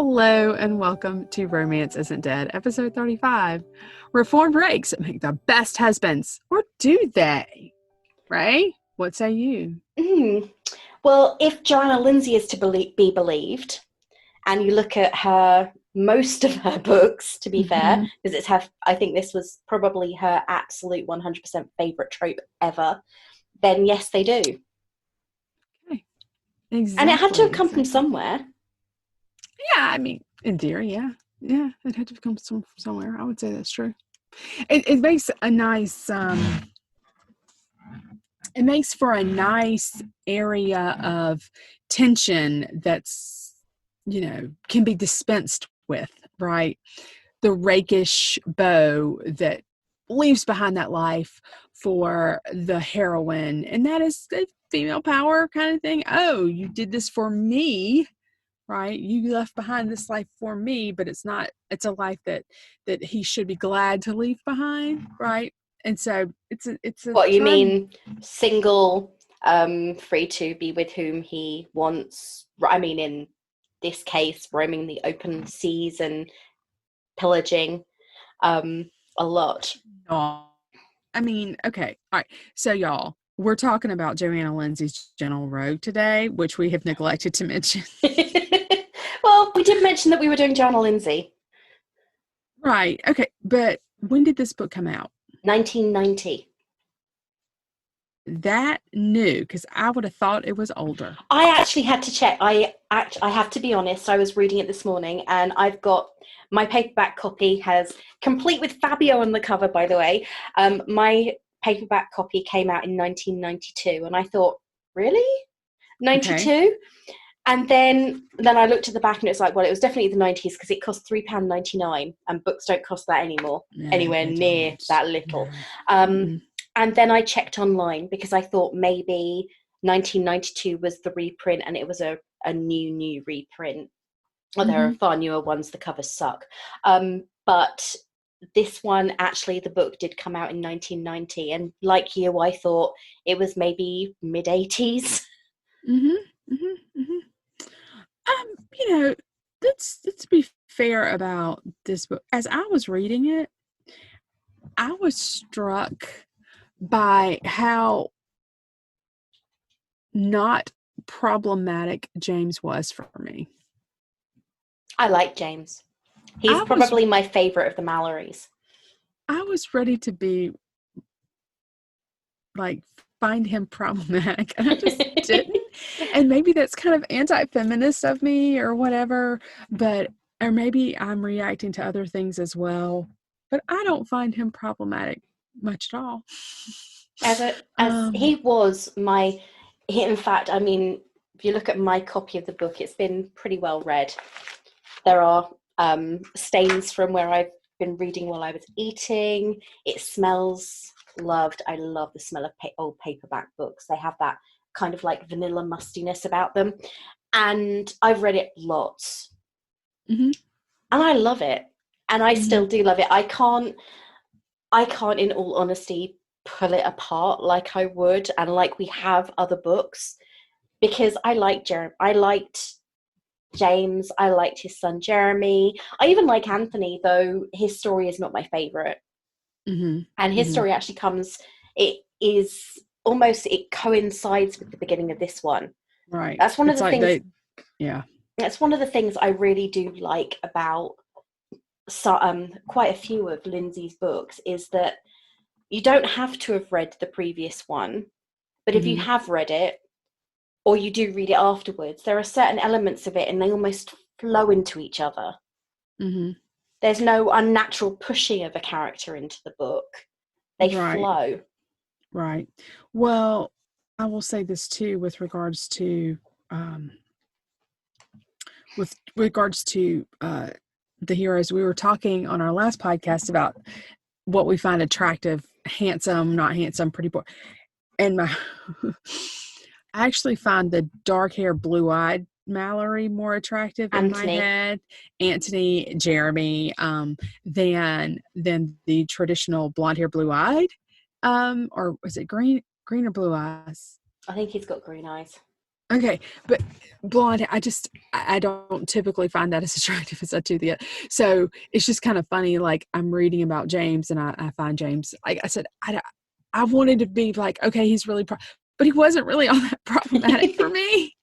Hello and welcome to Romance Isn't Dead, episode 35. Reformed rakes make the best husbands, or do they? Ray, what say you? Well, if Johanna Lindsey is to be believed, and you look at most of her books, to be fair, because I think this was probably her absolute 100% favourite trope ever, then yes, they do. Okay. Exactly. And it had to have come from somewhere. Yeah, I mean, in theory, yeah. Yeah, it had to come from somewhere. I would say that's true. It makes a nice... it makes for a nice area of tension that's, can be dispensed with, right? The rakish beau that leaves behind that life for the heroine. And that is the female power kind of thing. Oh, you did this for me, right? You left behind this life for me, but it's a life that he should be glad to leave behind, right? And so it's a what you mean, single, free to be with whom he wants. I mean, in this case, roaming the open seas and pillaging a lot. Oh, I mean, okay, all right. So y'all, we're talking about Johanna Lindsey's Gentle Rogue today, which we have neglected to mention. Well, we did mention that we were doing Johanna Lindsey. Right. Okay. But when did this book come out? 1990. That new, because I would have thought it was older. I actually had to check. I have to be honest, I was reading it this morning, and I've got my paperback copy complete with Fabio on the cover, by the way. My paperback copy came out in 1992, and I thought, really? 92? Okay. And then I looked at the back and it was like, well, it was definitely the 90s because it cost £3.99, and books don't cost that anymore, anywhere near that little. And then I checked online because I thought maybe 1992 was the reprint and it was a new reprint. Well, there are far newer ones. The covers suck. But this one, actually, the book did come out in 1990. And like you, I thought it was maybe mid-80s. Let's be fair about this book. As I was reading it, I was struck by how not problematic James was for me. I like James. He's probably my favorite of the Malorys. I was ready to find him problematic, and I just didn't. And maybe that's kind of anti-feminist of me or whatever, or maybe I'm reacting to other things as well, but I don't find him problematic much at all. He was in fact, I mean, if you look at my copy of the book, it's been pretty well read. There are stains from where I've been reading while I was eating. It smells loved. I love the smell of old paperback books. They have that kind of like vanilla mustiness about them. And I've read it lots. And I love it. And I still do love it. I can't, in all honesty, pull it apart like I would and like we have other books, because I liked James, I liked his son Jeremy, I even like Anthony, though his story is not my favorite. And his story actually it coincides with the beginning of this one, right? That's one of the things that's one of the things I really do like about quite a few of Lindsey's books, is that you don't have to have read the previous one, but if you have read it, or you do read it afterwards, there are certain elements of it and they almost flow into each other. There's no unnatural pushing of a character into the book. They flow. Right. Well, I will say this too with regards to the heroes. We were talking on our last podcast about what we find attractive: handsome, not handsome, pretty boy. And I actually find the dark hair, blue-eyed Malory more attractive in my head. Anthony, Jeremy, than the traditional blonde hair, blue-eyed. Or was it green or blue eyes? I think he's got green eyes. Okay, but blonde, I don't typically find that as attractive as I do the. So it's just kind of funny. Like I'm reading about James, and I find James. Like I said, I wanted to be like, okay, he's really, but he wasn't really all that problematic for me.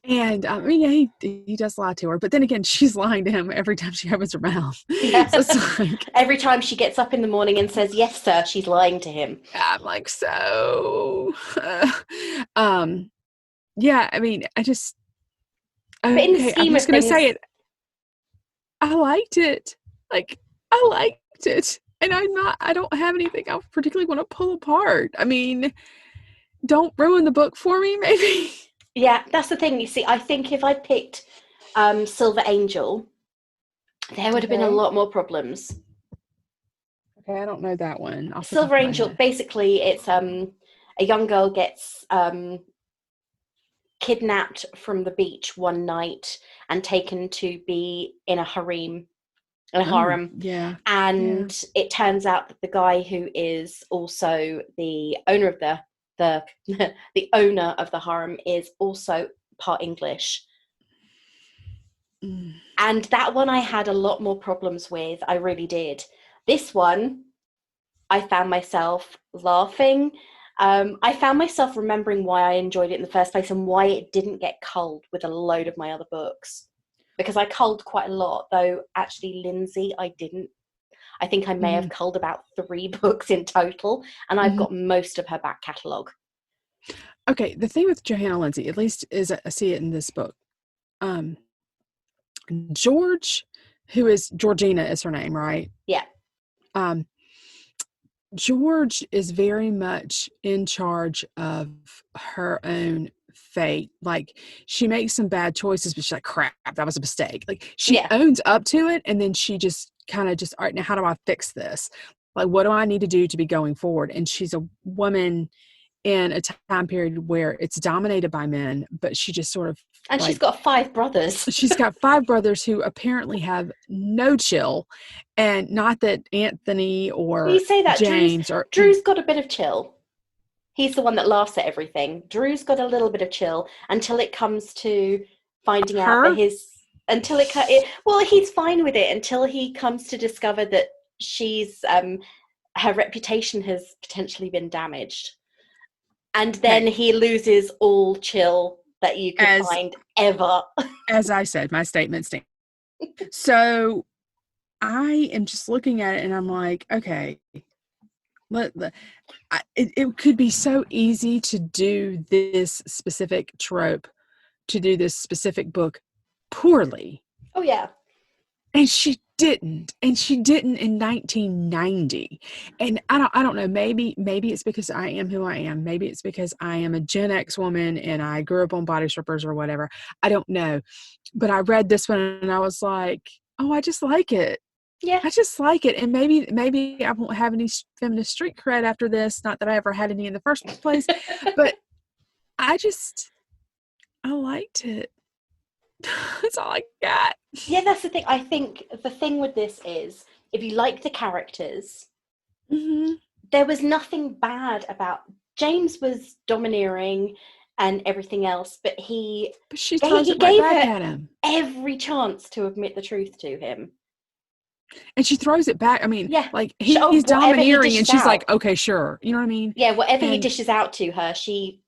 And I mean, yeah, he does lie to her, but then again, she's lying to him every time she opens her mouth. Yeah. So it's like Every time she gets up in the morning and says, "Yes, sir," she's lying to him. I'm like so. Um, yeah, I mean, But in the okay, I'm scheme just of gonna things, say it. I liked it. Like I liked it, and I don't have anything I particularly want to pull apart. I mean, don't ruin the book for me, maybe. yeah, that's the thing. You see, I think if I picked Silver Angel, there would have been a Okay. lot more problems. Okay, I don't know that one off the top Silver of my Angel, head. basically, it's a young girl gets kidnapped from the beach one night and taken to be in a harem, Oh, yeah. Yeah. and it turns out that the guy who is also the owner of the the owner of the harem is also part English. Mm. And that one I had a lot more problems with. I really did. This one, I found myself laughing. I found myself remembering why I enjoyed it in the first place and why it didn't get culled with a load of my other books. Because I culled quite a lot, though actually, Lindsay, I didn't. I think I may have Mhm. culled about 3 books in total, and I've Mhm. got most of her back catalogue. Okay, the thing with Johanna Lindsey, at least is I see it in this book. Um, George, who is Georgina is her name, right? Yeah. Um, George is very much in charge of her own fate. Like she makes some bad choices, but she's like, crap, that was a mistake. Like she Yeah. owns up to it, and then she just kind of just, all right, now how do I fix this? Like, what do I need to do to be going forward? And she's a woman in a time period where it's dominated by men, but she just sort of And she's like got 5 brothers. she's got 5 brothers who apparently have no chill, and not that Anthony You or say that James or Drew's got a bit of chill. He's the one that laughs at everything. Drew's got a little bit of chill until it comes to finding out that her. well, he's fine with it until he comes to discover that she's her reputation has potentially been damaged, and then Okay, he loses all chill that you could as find ever. I said, my statement stands. So I am just looking at it, and I'm like, okay, it could be so easy to do this specific trope, to do this specific book poorly. Oh yeah. And she didn't in 1990. And I don't know, maybe it's because I am who I am. Maybe it's because I am a Gen X woman and I grew up on body strippers or whatever. I don't know. But I read this one and I was like, oh, I just like it. Yeah. I just like it. And maybe I won't have any feminist street cred after this. Not that I ever had any in the first place, but I just I liked it. That's all I got. Yeah, that's the thing. I think the thing with this is if you like the characters, Mm-hmm. there was nothing bad about James was domineering and everything else, but But she throws it right gave back her at him. every chance to admit the truth to him. And she throws it back. I mean, Yeah. like Oh, he's whatever he domineering and dishes she's like, out. okay, sure. You know what I mean? Yeah, whatever he And dishes out to her, she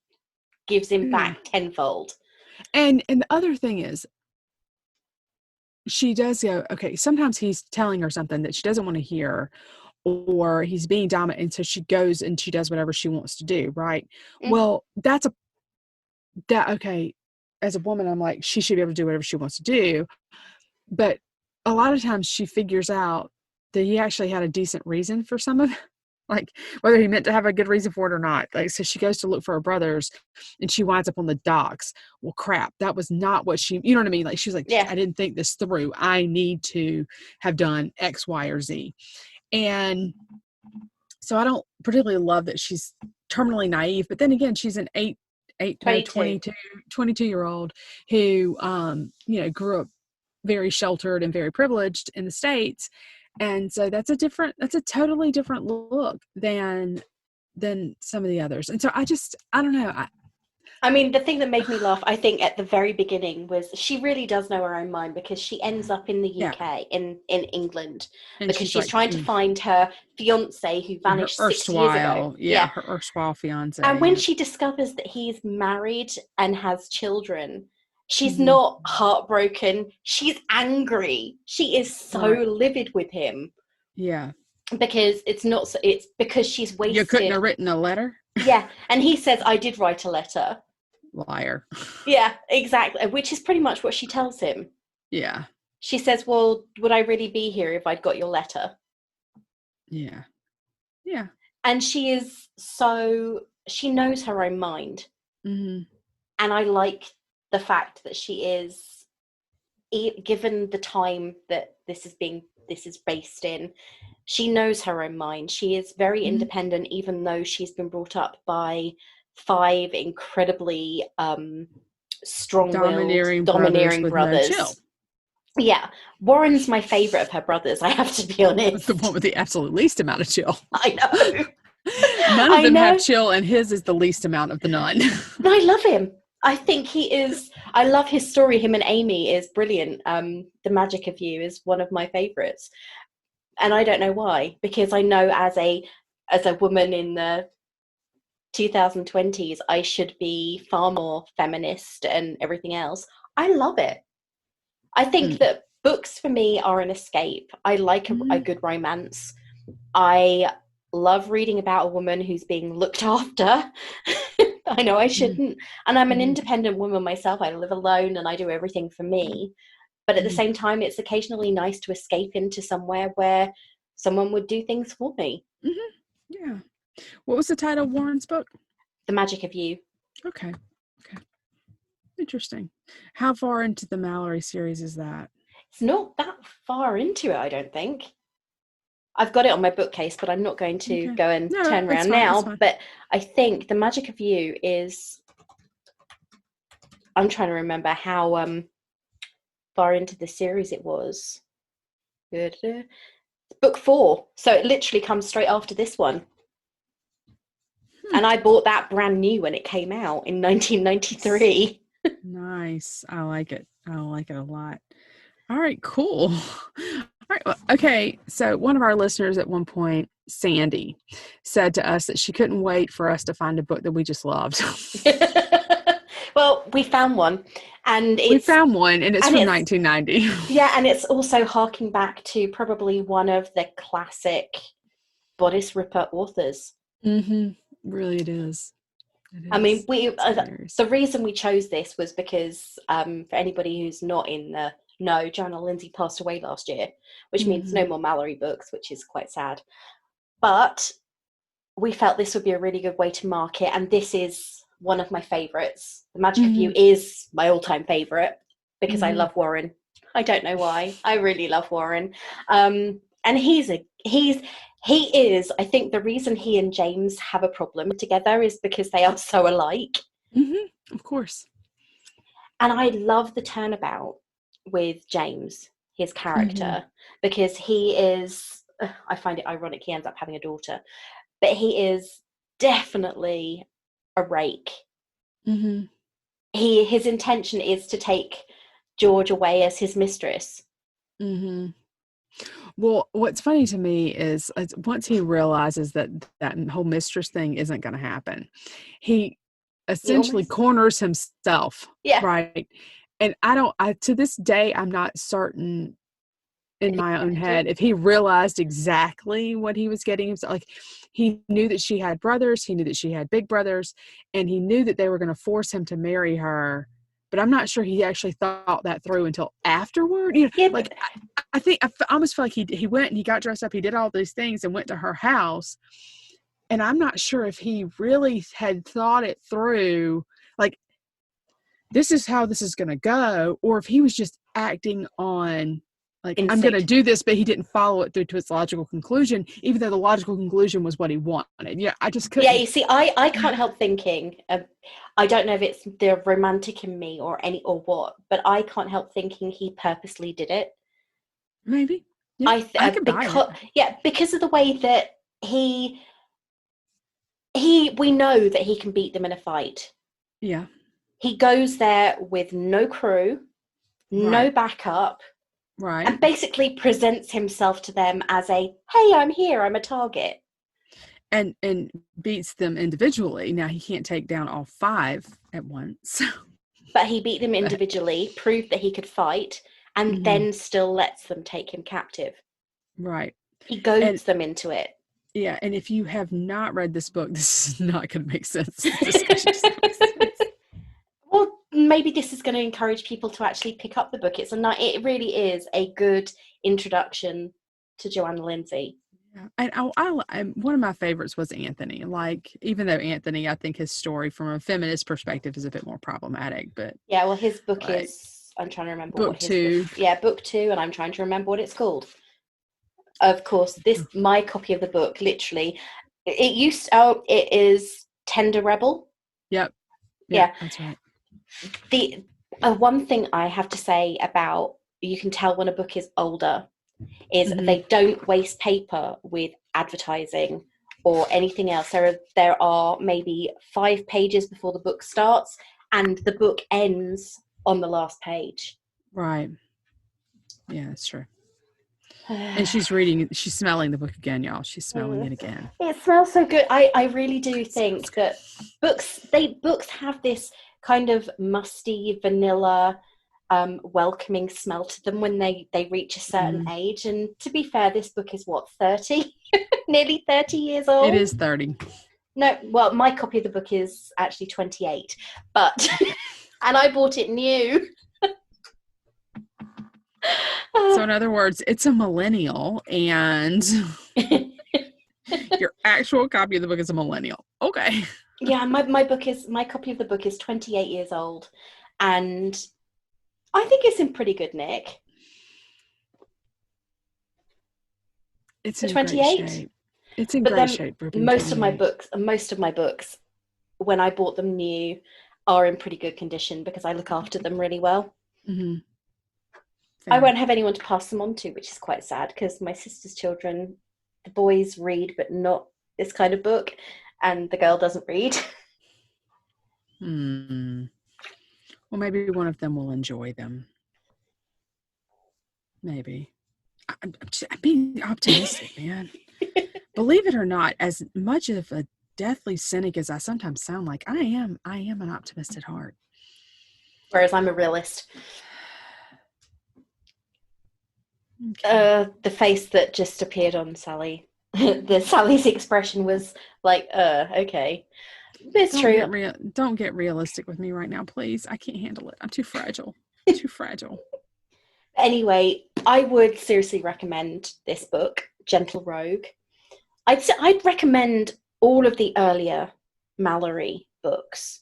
gives him yeah. back tenfold. And the other thing is she does go, okay, sometimes he's telling her something that she doesn't want to hear, or he's being dominant, and so she goes and she does whatever she wants to do, right? Mm. Well, that okay, as a woman, I'm like, she should be able to do whatever she wants to do. But a lot of times she figures out that he actually had a decent reason for some of it. Like whether he meant to have a good reason for it or not. Like, so she goes to look for her brothers and she winds up on the docks. Well, crap, that was not what you know what I mean? Like, she was like, Yeah. I didn't think this through. I need to have done X, Y, or Z. And so I don't particularly love that she's terminally naive, but then again, she's an no, 22. 22-year old who, grew up very sheltered and very privileged in the States. And so that's a totally different look than some of the others. And so I don't know. I mean, the thing that made me laugh, I think, at the very beginning was she really does know her own mind, because she ends up in the Yeah. UK, in England, And because she's she's like, trying to find her fiance who her vanished 6 years ago. erstwhile, Yeah. her erstwhile fiance. And when Yeah. she discovers that he's married and has children, she's Hmm. not heartbroken. She's angry. She is so Right. livid with him, Yeah. because it's not. It's because she's You couldn't wasted. have written a letter? Yeah, and he says, "I did write a letter." Liar. Yeah, exactly. Which is pretty much what she tells him. Yeah. She says, "Well, would I really be here if I'd got your letter?" Yeah. Yeah. And she knows her own mind. Hmm. And I like the fact that she is, given the time that this is based in, she knows her own mind. She is very Hmm. independent, even though she's been brought up by 5 incredibly strong-willed, Domineering brothers domineering with no chill. brothers. Yeah, Warren's my favorite of her brothers, I have to be The one honest. with the absolute least amount of chill. I know. None of I them have know. chill, and his is the least amount of the none. I love him. I think he is. I love his story. Him and Amy is brilliant. The Magic of You is one of my favorites, and I don't know why. Because I know, as a woman in the 2020s, I should be far more feminist and everything else. I love it. I think Mm. that books for me are an escape. I like a Mhm. good romance. I love reading about a woman who's being looked after. I know I Mhm. shouldn't. And I'm an Mhm. independent woman myself. I live alone and I do everything for me. But at the Mhm. same time, it's occasionally nice to escape into somewhere where someone would do things for me. Mhm. Yeah. What was the title of Warren's book? The Magic of You. Okay. Okay. Interesting. How far into the Malory series is that? It's not that far into it, I don't think. I've got it on my bookcase, but I'm not going to Okay. go and No, turn that's around fine. That's now. fine. But I think The Magic of You is. I'm trying to remember how far into the series it was. Book 4. So it literally comes straight after this one. Hmm. And I bought that brand new when it came out in 1993. Nice. I like it. I like it a lot. All right, cool. All right. Well, okay. So one of our listeners at one point, Sandy, said to us that she couldn't wait for us to find a book that we just loved. Well, we found one, and We found one, and it's from it's 1990. yeah, and it's also harking back to probably one of the classic bodice ripper authors. Mm-hmm. Really, it is. It I mean, is. It's hilarious. the reason we chose this was because, for anybody who's not in the know, Johanna Lindsey passed away last year, which means Mm-hmm. no more Malory books, which is quite sad. But we felt this would be a really good way to mark it, and this is one of my favourites. The Magic of You Mm-hmm. is my all-time favourite because I Mm-hmm. love Warren. I don't know why. I really love Warren. And he is, I think the reason he and James have a problem together is because they are so alike. Mm-hmm. Of course. And I love the turnabout with James, his Mm-hmm. character, because he is, I find it ironic he ends up having a daughter, but he is definitely a rake. Mm-hmm. His intention is to take George away as his mistress. Mm-hmm. Well, what's funny to me is once he realizes that that whole mistress thing isn't going to happen, he He essentially almost, corners himself, yeah. right? And I to this day, I'm not certain in If he my own wanted to. head if he realized exactly what he was getting himself. Like, he knew that she had brothers, he knew that she had big brothers, and he knew that they were going to force him to marry her, but I'm not sure he actually thought that through until afterward. Yeah, Like, I think I almost feel like he went and he got dressed up, he did all these things and went to her house, and I'm not sure if he really had thought it through, like, this is how this is going to go, or if he was just acting on, like, I'm going to instinct. do this, but he didn't follow it through to its logical conclusion, even though the logical conclusion was what he wanted. Yeah, I just Yeah, couldn't. you see, I can't help thinking. I don't know if it's the romantic in me or what, but I can't help thinking he purposely did it. Maybe. Yeah, I could buy it. Because of the way that he we know that he can beat them in a fight. Yeah. He goes there with no crew, no Right. backup, Right. and basically presents himself to them as a, hey, I'm here, I'm a target. And beats them individually. Now he can't take down all 5 at once. But he beat them But individually, proved that he could fight, and mhm, then still lets them take him captive. right. He And goads them into it. yeah, and if you have not read this book, this is not going to make sense. This discussion doesn't make sense. Well, maybe this is going to encourage people to actually pick up the book. It really is a good introduction to Johanna Lindsey. Yeah. And one of my favorites was Anthony. Like, even though Anthony, I think his story from a feminist perspective is a bit more problematic, but Yeah, well, his book like is. I'm trying to remember book what his book. 2. Yeah, book 2, and I'm trying to remember what it's called. Of course, my copy of the book, literally, it is Tender Rebel. Yep. Yep, Yeah, that's right. the one thing I have to say about, you can tell when a book is older, is Mhm. they don't waste paper with advertising or anything else. There are maybe 5 pages before the book starts, and the book ends on the last page. Right. Yeah, that's true. And she's smelling the book again, y'all. She's smelling it again. It smells so good. I really do think that books have this kind of musty vanilla welcoming smell to them when they reach a certain Mhm. age. And to be fair, this book is what, 30? Nearly 30 years It old? is 30. No, well, my copy of the book is actually 28, but Okay. and I bought it new. So in other words, it's a millennial and your actual copy of the book is a millennial. Okay. Yeah, my copy of the book is 28 years old, and I think it's in pretty good nick. It's For in great 28. shape. It's in But great then shape for being 28. most of my books, when I bought them new, are in pretty good condition because I look after them really well. Mm-hmm. I Fair. won't have anyone to pass them on to, which is quite sad because my sister's children, the boys read, but not this kind of book, and the girl doesn't read. Hmm. Well, maybe one of them will enjoy them. Maybe. I'm being optimistic, man. Believe it or not, as much of a deathly cynic as I sometimes sound like, I am an optimist at heart. Whereas I'm a realist. Okay. The face that just appeared on Sally, Sally's expression was like, okay. It's true. Don't get realistic with me right now, please. I can't handle it. I'm too fragile. Too fragile. Anyway, I would seriously recommend this book, Gentle Rogue. I'd recommend all of the earlier Malory books.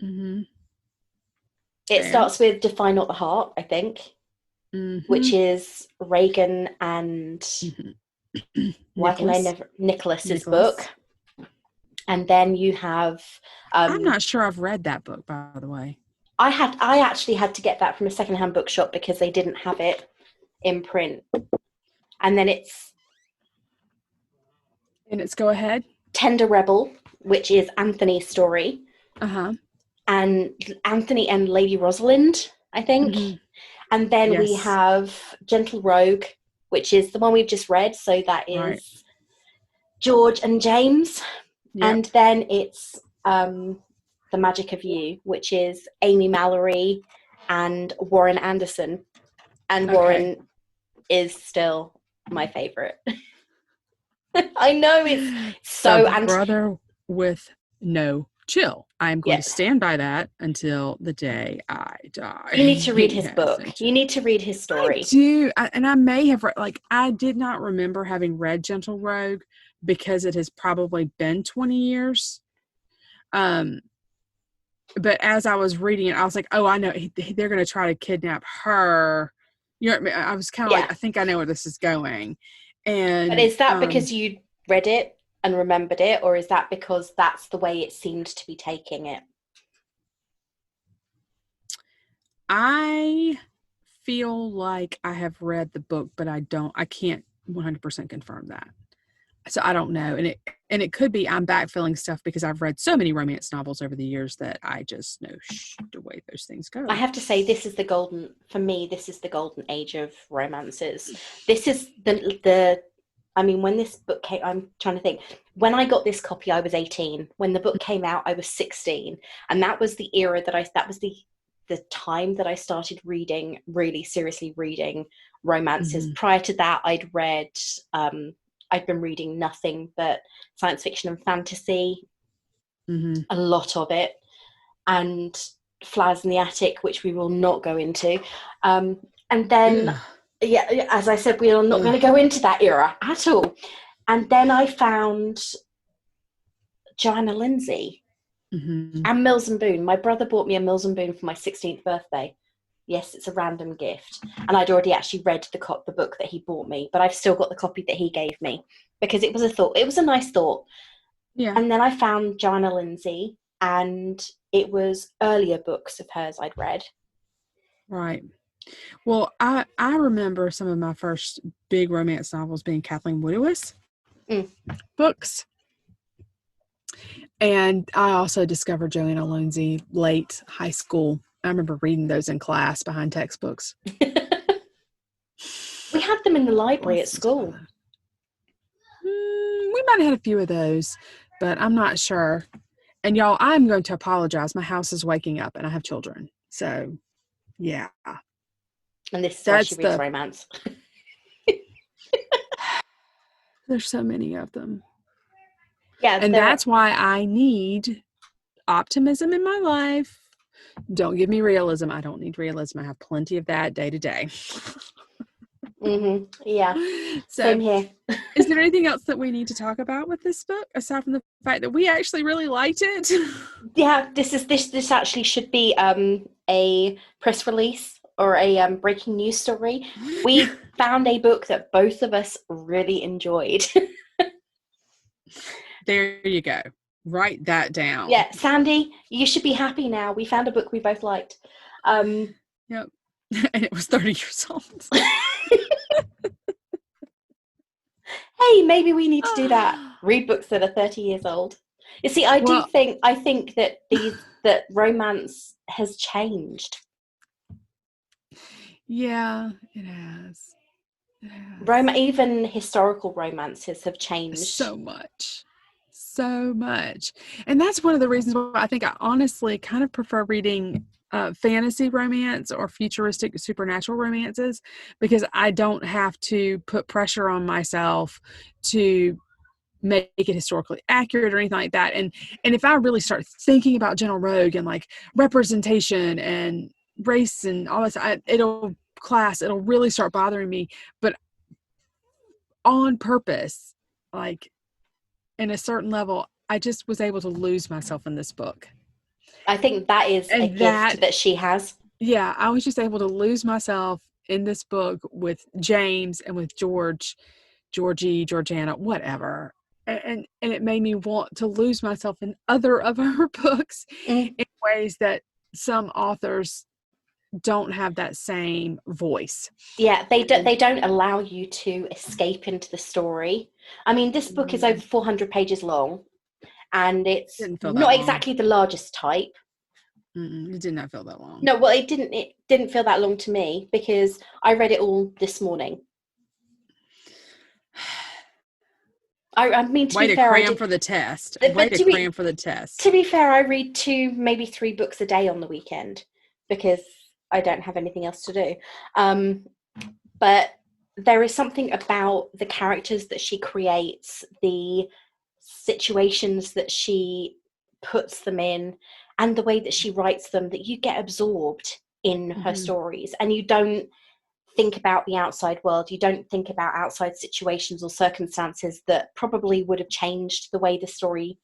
Mm-hmm. It Fair. starts with Defy Not the Heart, I think, Mm-hmm. which is Reagan and Mm-hmm. why can I never Nicholas's Nicholas. book. And then you have I'm not sure I've read that book, by the way. I actually had to get that from a secondhand bookshop because they didn't have it in print. And then it's Go ahead. Tender Rebel, which is Anthony's story. Uh-huh. And Anthony and Lady Rosalind, I think. Mm-hmm. And then we Yes. have Gentle Rogue, which is the one we've just read. So that is Right. George and James. Yep. And then it's The Magic of You, which is Amy Malory and Warren Anderson. And Okay. Warren is still my favorite. I know it's so... The brother with no chill. I'm going to stand by that until the day I die. You need to read He his has book. no chill. You need to read his story. I do. And I may have read, like, I did not remember having read Gentle Rogue because it has probably been 20 years. But as I was reading it, I was like, oh, I know. They're going to try to kidnap her. You know what I mean? I was kind of like, I think I know where this is going. And But is that because you read it and remembered it, or is that because that's the way it seemed to be taking it? I feel like I have read the book, but I can't 100% confirm that. So I don't know. and it could be I'm backfilling stuff because I've read so many romance novels over the years that I just know the way those things go. I have to say, this is the golden age of romances. This is when this book came, I'm trying to think. When I got this copy, I was 18. When the book came out, I was 16. And that was the era that was the time that I started really seriously reading romances. Mm-hmm. Prior to that, I'd been reading nothing but science fiction and fantasy, a lot of it, and Flowers in the Attic, which we will not go into. And then, as I said, we are not going to go into that era at all. And then I found Johanna Lindsey and Mills and Boon. My brother bought me a Mills and Boon for my 16th birthday. Yes, it's a random gift. And I'd already actually read the book that he bought me, but I've still got the copy that he gave me because it was a nice thought. Yeah. And then I found Johanna Lindsey, and it was earlier books of hers I'd read. Right. Well, I remember some of my first big romance novels being Kathleen Woodiwiss books. And I also discovered Johanna Lindsey late high school. I remember reading those in class behind textbooks. We had them in the library at school. We might have had a few of those, but I'm not sure. And y'all, I'm going to apologize. My house is waking up and I have children. So, yeah. And this is why she reads romance. There's so many of them. Yeah. And that's why I need optimism in my life. Don't give me realism. I don't need realism. I have plenty of that day to day. Yeah. So, same here. Is there anything else that we need to talk about with this book aside from the fact that we actually really liked it? Yeah, this actually should be a press release or a breaking news story. We found a book that both of us really enjoyed. There you go. Write that down. Yeah, Sandy, you should be happy now. We found a book we both liked. Yep. And it was 30 years old. Hey, maybe we need to do that. Read books that are 30 years old. You see, I think that that romance has changed. Yeah, it has. Even historical romances have changed so much. And that's one of the reasons why I think I honestly kind of prefer reading fantasy romance or futuristic supernatural romances, because I don't have to put pressure on myself to make it historically accurate or anything like that. And if I really start thinking about General Rogue and like representation and race and all this, it'll really start bothering me. But on purpose, like in a certain level, I just was able to lose myself in this book. I think that is a gift that she has. Yeah, I was just able to lose myself in this book with James and with Georgie, Georgiana, whatever. And it made me want to lose myself in other of her books in ways that some authors don't have that same voice. Yeah, they don't allow you to escape into the story. I mean, this book is over 400 pages long, and it's not exactly the largest type. It did not feel that long. No, well, it didn't feel that long to me because I read it all this morning. I mean, to be fair, cram for the test. Cram for the test. To be fair, I read 2, maybe 3 books a day on the weekend because I don't have anything else to do. But there is something about the characters that she creates, the situations that she puts them in, and the way that she writes them, that you get absorbed in her stories, and you don't think about the outside world. You don't think about outside situations or circumstances that probably would have changed the way the story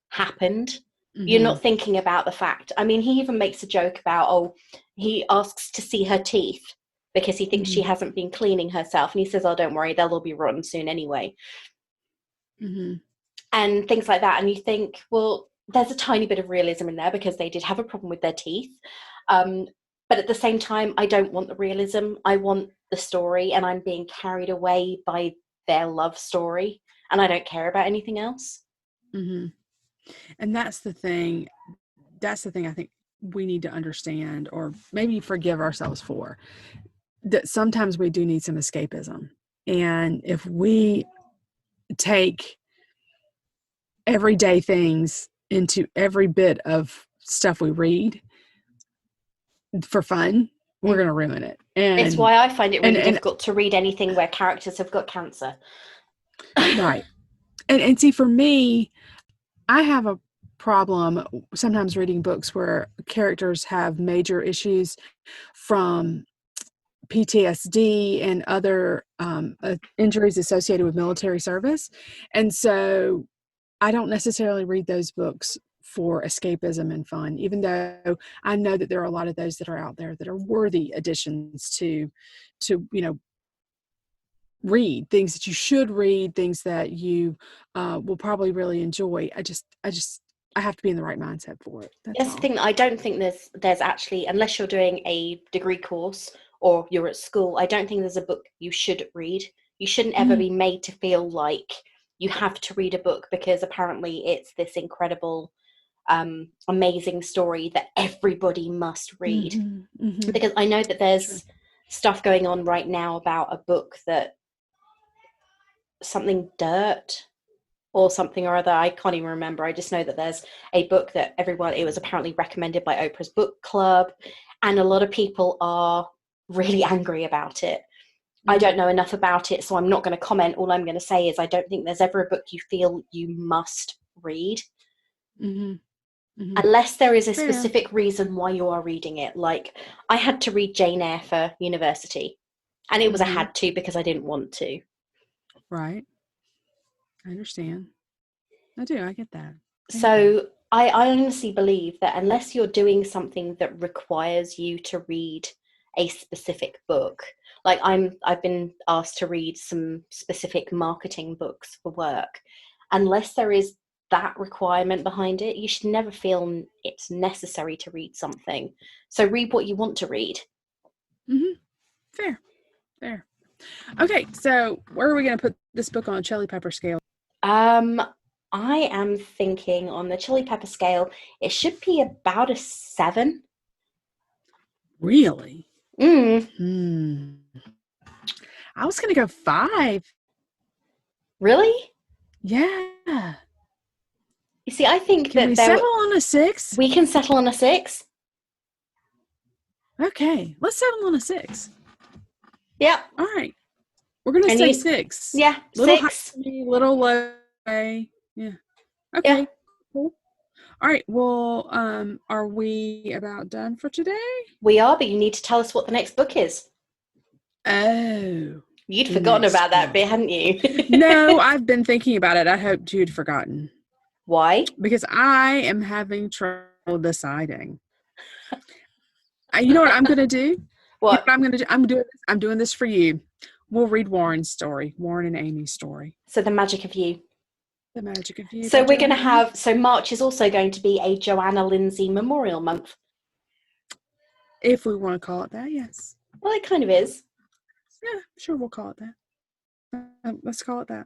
happened. You're not thinking about the fact. I mean, he even makes a joke about, he asks to see her teeth because he thinks she hasn't been cleaning herself. And he says, don't worry, they'll all be rotten soon anyway. And things like that. And you think, well, there's a tiny bit of realism in there because they did have a problem with their teeth. But at the same time, I don't want the realism. I want the story, and I'm being carried away by their love story, and I don't care about anything else. Mm-hmm. And that's the thing. That's the thing I think we need to understand, or maybe forgive ourselves for, that sometimes we do need some escapism. And if we take everyday things into every bit of stuff we read for fun, we're going to ruin it. It's And why I find it really and difficult to read anything where characters have got cancer. right. And see, for me, I have a problem sometimes reading books where characters have major issues from PTSD and other injuries associated with military service. And so I don't necessarily read those books for escapism and fun, even though I know that there are a lot of those that are out there that are worthy additions to read, things that you should read, things that you will probably really enjoy. I have to be in the right mindset for it. That's the thing. I don't think there's actually, unless you're doing a degree course or you're at school, I don't think there's a book you should read. You shouldn't ever be made to feel like you have to read a book because apparently it's this incredible, amazing story that everybody must read. Mm-hmm. Mm-hmm. Because I know that there's stuff going on right now about a book that something dirt or something or other. I can't even remember. I just know that there's a book that it was apparently recommended by Oprah's book club, and a lot of people are really angry about it. I don't know enough about it, so I'm not going to comment. All I'm going to say is I don't think there's ever a book you feel you must read. Mm-hmm. Mm-hmm. Unless there is a specific reason why you are reading it. Like, I had to read Jane Eyre for university, and it was a had to because I didn't want to. Right. I understand. I do. I get that. So I honestly believe that unless you're doing something that requires you to read a specific book, like I've been asked to read some specific marketing books for work, unless there is that requirement behind it, you should never feel it's necessary to read something. So read what you want to read. Mm-hmm. Fair. Okay, so where are we going to put this book on a chili pepper scale? I am thinking on the chili pepper scale, it should be about a 7. Really? I was going to go 5. Really? Yeah. You see, I think Can we settle on a 6? We can settle on a 6. Okay, let's settle on a 6. Yep. All right. We're going to say 6. Yeah, little 6. High, little low. Yeah. Okay. Yeah. Cool. All right. Well, are we about done for today? We are, but you need to tell us what the next book is. Oh. You'd forgotten about that bit, hadn't you? No, I've been thinking about it. I hoped you'd forgotten. Why? Because I am having trouble deciding. You know what I'm going to do? What? You know what I'm going to do? I'm doing this for you. We'll read Warren and Amy's story. So The Magic of You. The Magic of You. So we're going to have, March is also going to be a Johanna Lindsey Memorial Month. If we want to call it that, yes. Well, it kind of is. Yeah, sure, we'll call it that. Let's call it that.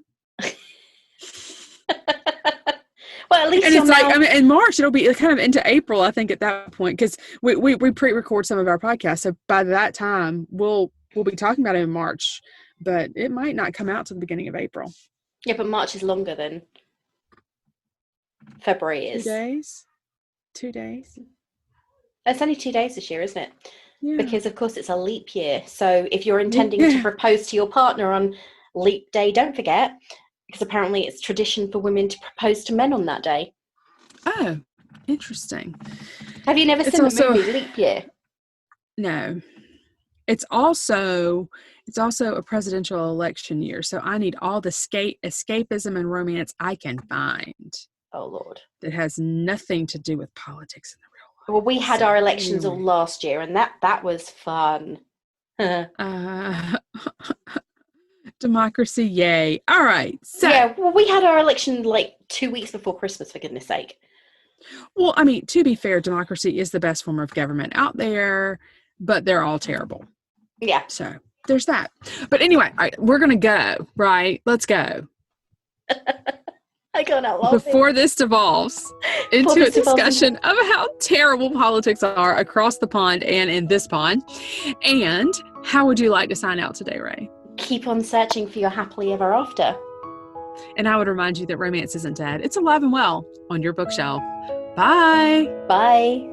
Well, at least and it's like, I mean, in March, it'll be kind of into April, I think, at that point, because we pre-record some of our podcasts. So by that time, we'll be talking about it in March, but it might not come out to the beginning of April. Yeah, but March is longer than February is. 2 days? 2 days? It's only 2 days this year, isn't it? Yeah. Because, of course, it's a leap year. So if you're intending to propose to your partner on leap day, don't forget, because apparently it's tradition for women to propose to men on that day. Oh, interesting. Have you never seen the movie Leap Year? No. It's also a presidential election year, so I need all the escapism and romance I can find. Oh, Lord. That has nothing to do with politics in the real life. Well, we had our elections all last year, and that was fun. Democracy, yay. All right. So, yeah, well, we had our election like 2 weeks before Christmas, for goodness sake. Well, I mean, to be fair, democracy is the best form of government out there, but they're all terrible. Yeah. So there's that. But anyway, all right, we're going to go, right? Let's go. I can't help laughing. Before this devolves into a discussion of how terrible politics are across the pond and in this pond. And how would you like to sign out today, Ray? Keep on searching for your happily ever after. And I would remind you that romance isn't dead. It's alive and well on your bookshelf. Bye. Bye.